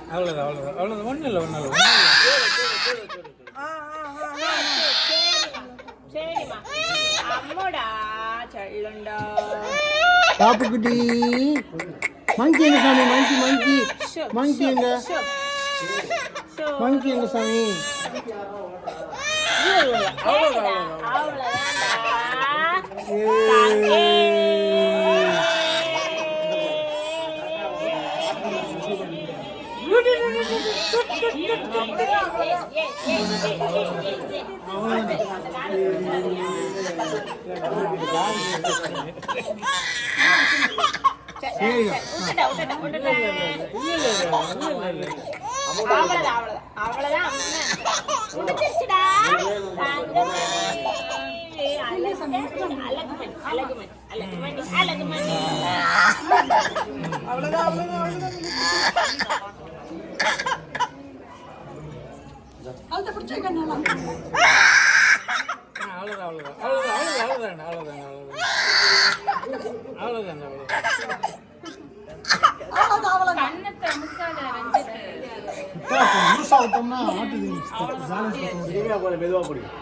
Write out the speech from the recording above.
அவ்வளோதான் அவ்வளோதான் அவ்வளோதான் ஒன்றும் இல்லை ஒன்றும் இல்லை. சரிம்மா அம்மோடா சொல்லுண்டா பாப்புக்குட்டி மங்கி எங்க சாமி மங்கி மங்கி மங்கி எங்க மங்கி எங்க சாமி மெதுவா பிடிக்கும்.